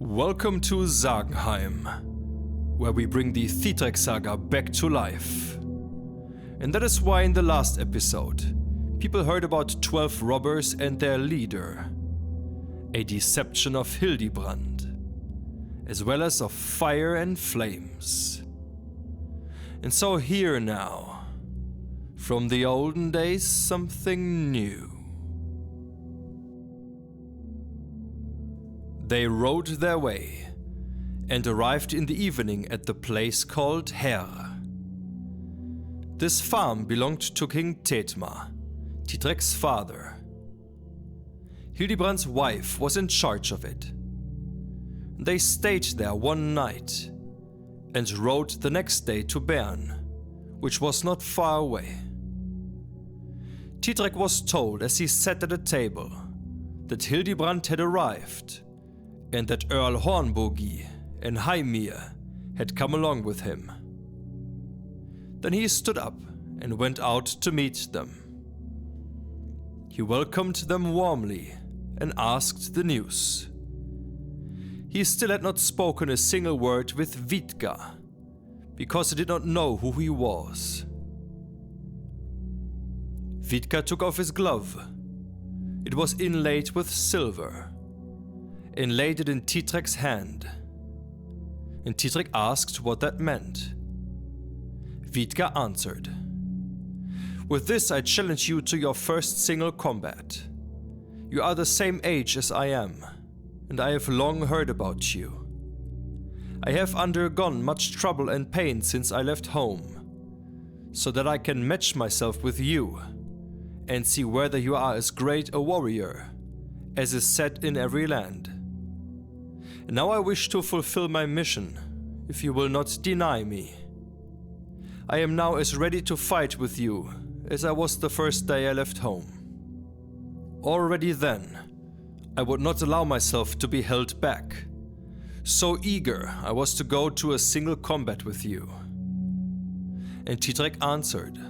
Welcome to Sagenheim, where we bring the Thidrekssaga back to life. And that is why in the last episode, people heard about 12 robbers and their leader, a deception of Hildibrand, as well as of fire and flames. And so here now, from the olden days, something new. They rode their way and arrived in the evening at the place called Her. This farm belonged to King Thidrek, Thidrek's father. Hildibrand's wife was in charge of it. They stayed there one night and rode the next day to Bern, which was not far away. Didrik was told as he sat at a table that Hildibrand had arrived and that Earl Hornbogi and Heimir had come along with him. Then he stood up and went out to meet them. He welcomed them warmly and asked the news. He still had not spoken a single word with Vidga, because he did not know who he was. Vidga took off his glove. It was inlaid with silver, and laid it in Thidrek's hand. And Thidrek asked what that meant. Vidga answered, "With this I challenge you to your first single combat. You are the same age as I am, and I have long heard about you. I have undergone much trouble and pain since I left home, so that I can match myself with you, and see whether you are as great a warrior, as is said in every land. And now I wish to fulfill my mission, if you will not deny me. I am now as ready to fight with you as I was the first day I left home. Already then, I would not allow myself to be held back. So eager I was to go to a single combat with you." And Thidrek answered,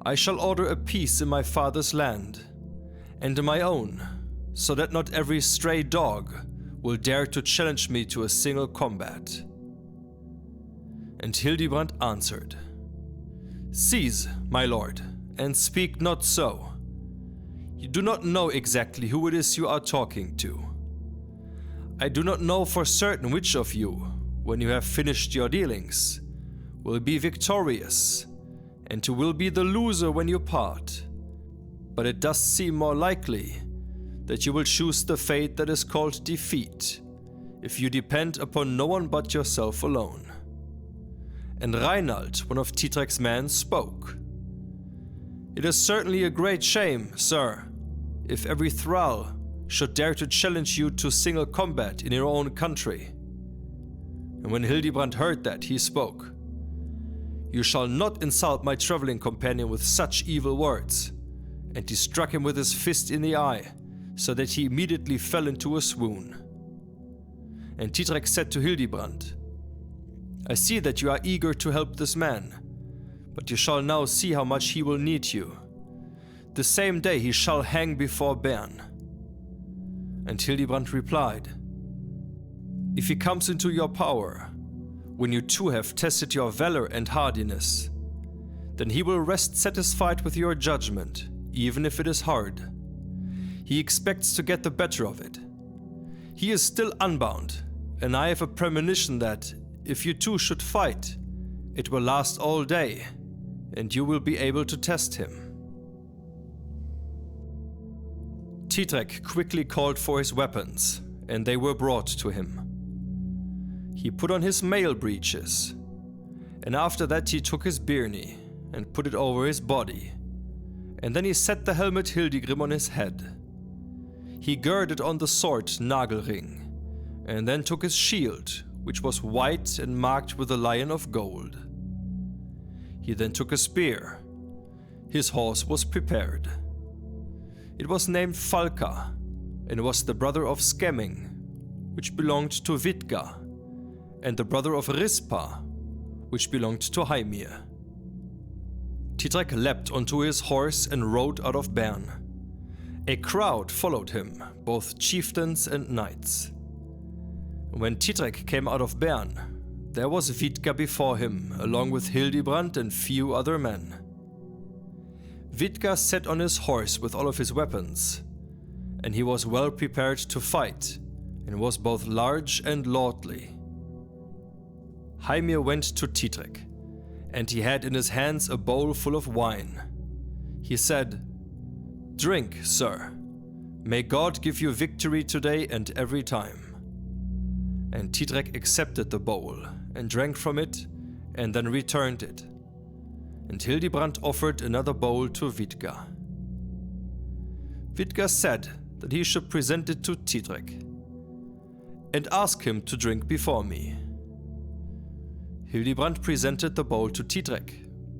"I shall order a peace in my father's land, and in my own, so that not every stray dog will dare to challenge me to a single combat." And Hildibrand answered, "Cease, my lord, and speak not so. You do not know exactly who it is you are talking to. I do not know for certain which of you, when you have finished your dealings, will be victorious, and who will be the loser when you part. But it does seem more likely that you will choose the fate that is called defeat, if you depend upon no one but yourself alone." And Reinald, one of Thidrek's men, spoke. "It is certainly a great shame, sir, if every thrall should dare to challenge you to single combat in your own country." And when Hildibrand heard that, he spoke. "You shall not insult my traveling companion with such evil words." And he struck him with his fist in the eye, so that he immediately fell into a swoon. And Thidrek said to Hildibrand, "I see that you are eager to help this man, but you shall now see how much he will need you. The same day he shall hang before Bern." And Hildibrand replied, "If he comes into your power, when you too have tested your valor and hardiness, then he will rest satisfied with your judgment, even if it is hard. He expects to get the better of it. He is still unbound, and I have a premonition that, if you two should fight, it will last all day, and you will be able to test him." Thidrek quickly called for his weapons, and they were brought to him. He put on his mail breeches, and after that he took his birnie and put it over his body, and then he set the helmet Hildigrim on his head. He girded on the sword Nagelring, and then took his shield, which was white and marked with a lion of gold. He then took a spear. His horse was prepared. It was named Falka, and was the brother of Skemming, which belonged to Vidga, and the brother of Rispa, which belonged to Heimir. Thidrek leapt onto his horse and rode out of Bern. A crowd followed him, both chieftains and knights. When Thidrek came out of Bern, there was Vidga before him, along with Hildibrand and few other men. Vidga sat on his horse with all of his weapons, and he was well prepared to fight, and was both large and lordly. Heimir went to Thidrek, and he had in his hands a bowl full of wine. He said, "Drink, sir. May God give you victory today and every time." And Thidrek accepted the bowl, and drank from it, and then returned it. And Hildibrand offered another bowl to Vidga. Vidga said that he should present it to Thidrek, and ask him to drink before me. Hildibrand presented the bowl to Thidrek,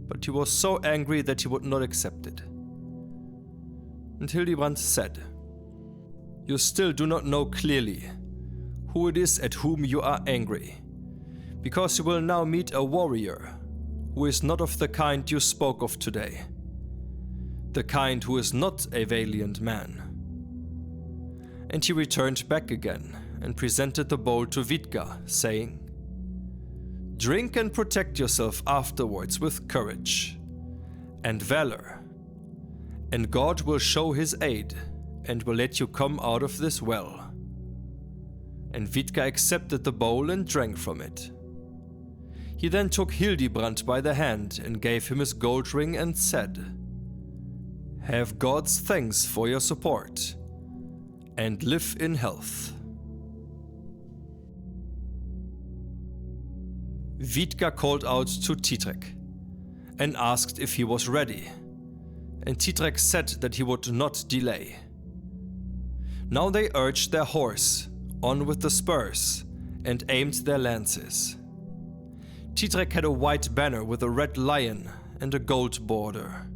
but he was so angry that he would not accept it. And Hildibrand said, "You still do not know clearly who it is at whom you are angry, because you will now meet a warrior who is not of the kind you spoke of today, the kind who is not a valiant man." And he returned back again and presented the bowl to Vidga, saying, "Drink and protect yourself afterwards with courage and valor, and God will show his aid and will let you come out of this well." And Vidga accepted the bowl and drank from it. He then took Hildibrand by the hand and gave him his gold ring and said, "Have God's thanks for your support, and live in health." Vidga called out to Thidrek and asked if he was ready, and Thidrek said that he would not delay. Now they urged their horse on with the spurs and aimed their lances. Thidrek had a white banner with a red lion and a gold border,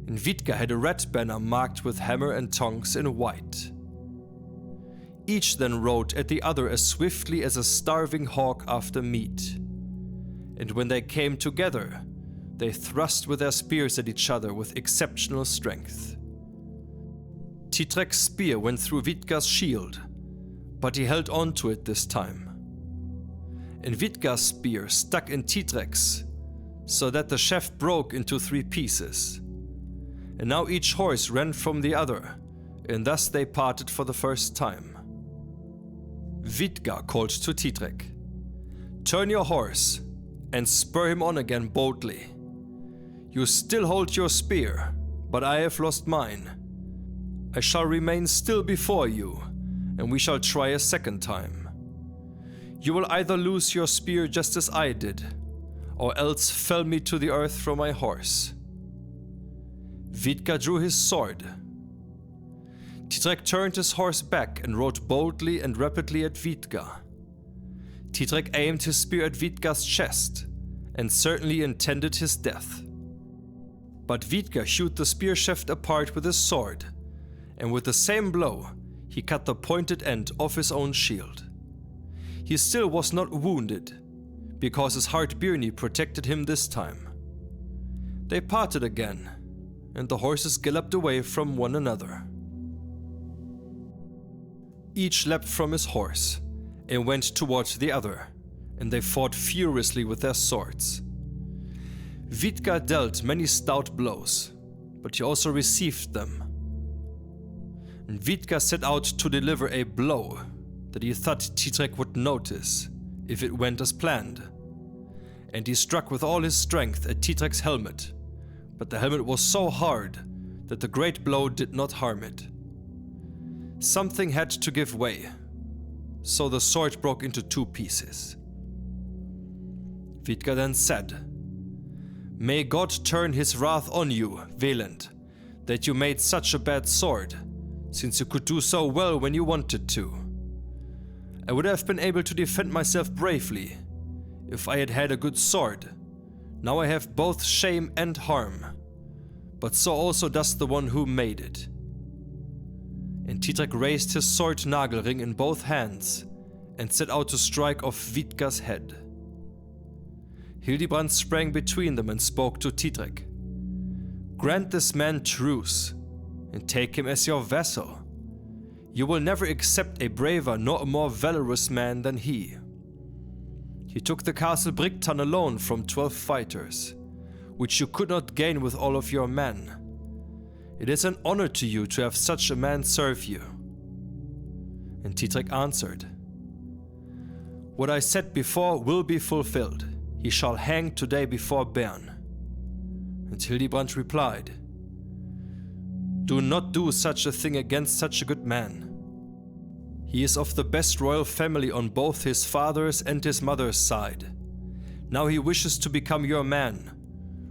and Vidga had a red banner marked with hammer and tongs in white. Each then rode at the other as swiftly as a starving hawk after meat, and when they came together, they thrust with their spears at each other with exceptional strength. Thidrek's spear went through Vidga's shield, but he held on to it this time. And Vidga's spear stuck in Thidrek's, so that the shaft broke into 3 pieces. And now each horse ran from the other, and thus they parted for the first time. Vidga called to Thidrek, "Turn your horse and spur him on again boldly. You still hold your spear, but I have lost mine. I shall remain still before you, and we shall try a second time. You will either lose your spear just as I did, or else fell me to the earth from my horse." Vidga drew his sword. Thidrek turned his horse back and rode boldly and rapidly at Vidga. Thidrek aimed his spear at Vidga's chest, and certainly intended his death. But Vidga hewed the spear shaft apart with his sword, and with the same blow, he cut the pointed end off his own shield. He still was not wounded, because his heart Birni protected him this time. They parted again, and the horses galloped away from one another. Each leapt from his horse and went towards the other, and they fought furiously with their swords. Vidga dealt many stout blows, but he also received them. And Vidga set out to deliver a blow that he thought Thidrek would notice if it went as planned. And he struck with all his strength at Thidrek's helmet, but the helmet was so hard that the great blow did not harm it. Something had to give way, so the sword broke into 2 pieces. Vidga then said, "May God turn his wrath on you, Veland, that you made such a bad sword, since you could do so well when you wanted to. I would have been able to defend myself bravely if I had had a good sword. Now I have both shame and harm, but so also does the one who made it." And Thidrek raised his sword Nagelring in both hands and set out to strike off Vidga's head. Hildibrand sprang between them and spoke to Thidrek. "Grant this man truce and take him as your vassal. You will never accept a braver nor a more valorous man than he. He took the castle Brigtan alone from 12 fighters, which you could not gain with all of your men. It is an honor to you to have such a man serve you." And Thidrek answered, "What I said before will be fulfilled. He shall hang today before Bern." And Hildibrand replied, "Do not do such a thing against such a good man. He is of the best royal family on both his father's and his mother's side. Now he wishes to become your man.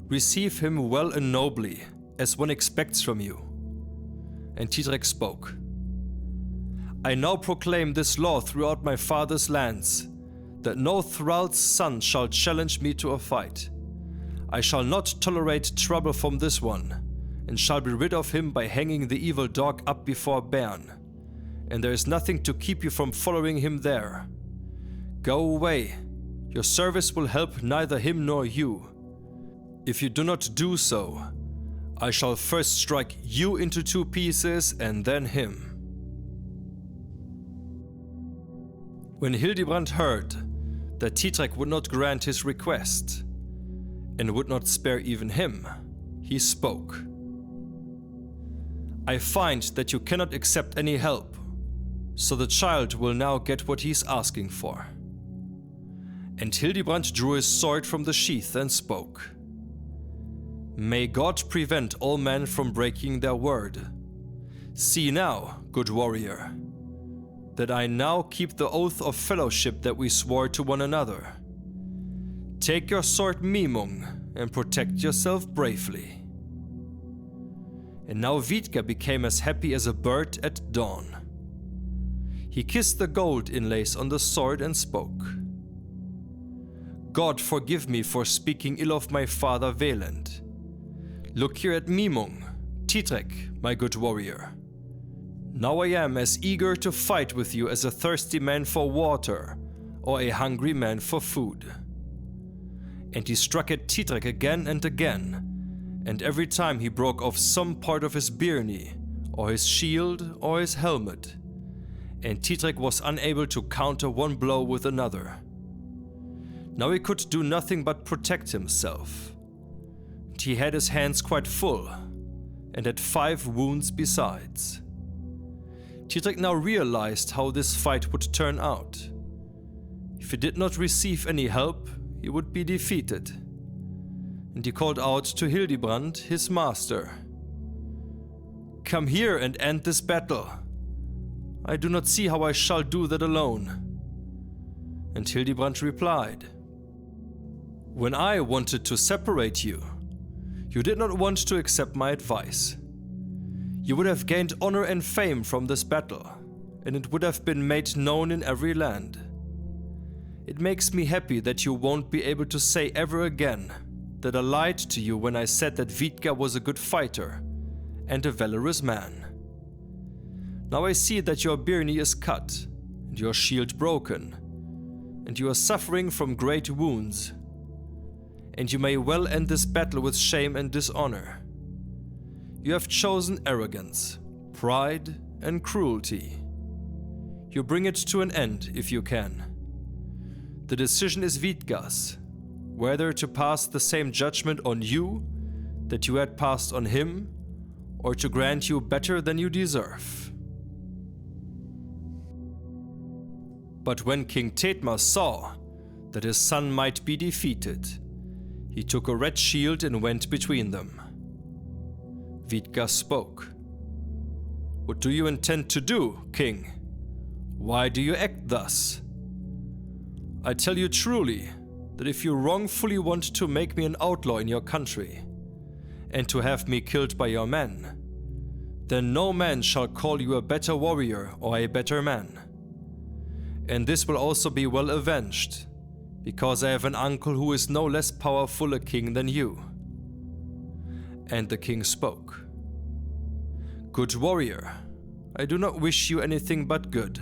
Receive him well and nobly, as one expects from you." And Thidrek spoke, "I now proclaim this law throughout my father's lands, that no thrall's son shall challenge me to a fight. I shall not tolerate trouble from this one, and shall be rid of him by hanging the evil dog up before Bern. And there is nothing to keep you from following him there. Go away, your service will help neither him nor you. If you do not do so, I shall first strike you into 2 pieces and then him." When Hildibrand heard that Thidrek would not grant his request, and would not spare even him, he spoke. "I find that you cannot accept any help, so the child will now get what he is asking for." And Hildibrand drew his sword from the sheath and spoke, "May God prevent all men from breaking their word. See now, good warrior, that I now keep the oath of fellowship that we swore to one another. Take your sword Mimung and protect yourself bravely." And now Vidga became as happy as a bird at dawn. He kissed the gold inlays on the sword and spoke, "God forgive me for speaking ill of my father Wieland. Look here at Mimung, Thidrek, my good warrior. Now I am as eager to fight with you as a thirsty man for water, or a hungry man for food." And he struck at Thidrek again and again, and every time he broke off some part of his birni, or his shield, or his helmet, and Thidrek was unable to counter one blow with another. Now he could do nothing but protect himself. And he had his hands quite full, and had 5 wounds besides. Thidrek now realized how this fight would turn out. If he did not receive any help, he would be defeated. And he called out to Hildibrand, his master, "Come here and end this battle. I do not see how I shall do that alone." And Hildibrand replied, "When I wanted to separate you, you did not want to accept my advice. You would have gained honor and fame from this battle, and it would have been made known in every land. It makes me happy that you won't be able to say ever again that I lied to you when I said that Vidga was a good fighter and a valorous man. Now I see that your birni is cut, and your shield broken, and you are suffering from great wounds. And you may well end this battle with shame and dishonor. You have chosen arrogance, pride, and cruelty. You bring it to an end if you can. The decision is Vidga's, whether to pass the same judgment on you that you had passed on him, or to grant you better than you deserve." But when King Thidrek saw that his son might be defeated, he took a red shield and went between them. Vidga spoke, "What do you intend to do, king? Why do you act thus? I tell you truly that if you wrongfully want to make me an outlaw in your country, and to have me killed by your men, then no man shall call you a better warrior or a better man. And this will also be well avenged, because I have an uncle who is no less powerful a king than you." And the king spoke, "Good warrior, I do not wish you anything but good.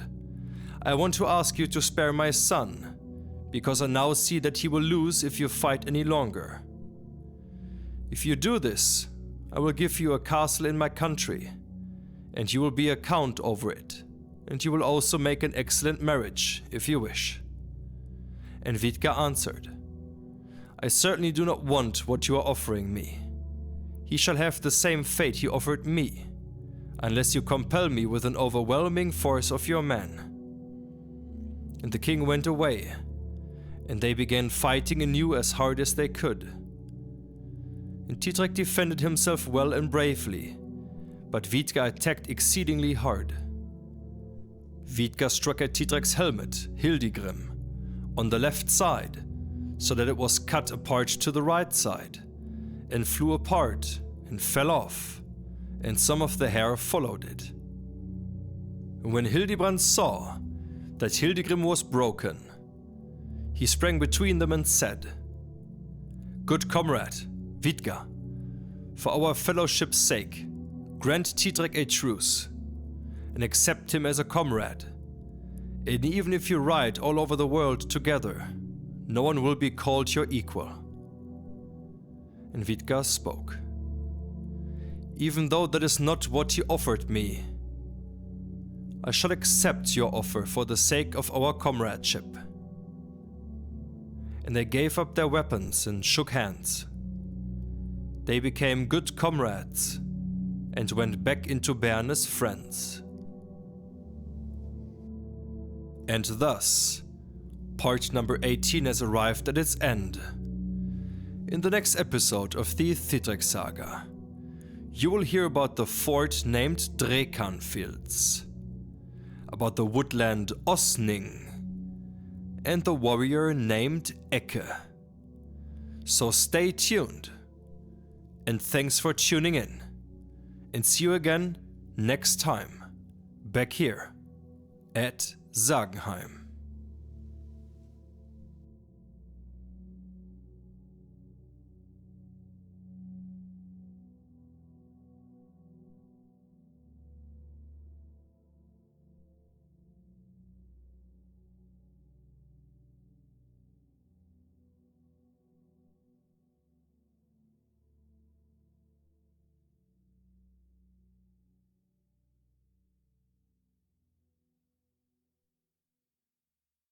I want to ask you to spare my son, because I now see that he will lose if you fight any longer. If you do this, I will give you a castle in my country, and you will be a count over it, and you will also make an excellent marriage, if you wish." And Vidga answered, "I certainly do not want what you are offering me. He shall have the same fate he offered me, unless you compel me with an overwhelming force of your men." And the king went away, and they began fighting anew as hard as they could. And Thidrek defended himself well and bravely, but Vidga attacked exceedingly hard. Vidga struck at Thidrek's helmet, Hildibrand, on the left side, so that it was cut apart to the right side, and flew apart and fell off, and some of the hair followed it. And when Hildibrand saw that Hildibrand was broken, he sprang between them and said, "Good comrade, Vidga, for our fellowship's sake, grant Thidrek a truce, and accept him as a comrade. And even if you ride all over the world together, no one will be called your equal." And Vidga spoke, "Even though that is not what you offered me, I shall accept your offer for the sake of our comradeship." And they gave up their weapons and shook hands. They became good comrades and went back into Bern as friends. And thus, part number 18 has arrived at its end. In the next episode of the Thidrekssaga, you will hear about the fort named Drekanfields, about the woodland Osning, and the warrior named Ecke. So stay tuned, and thanks for tuning in, and see you again next time, back here at Sagenheim.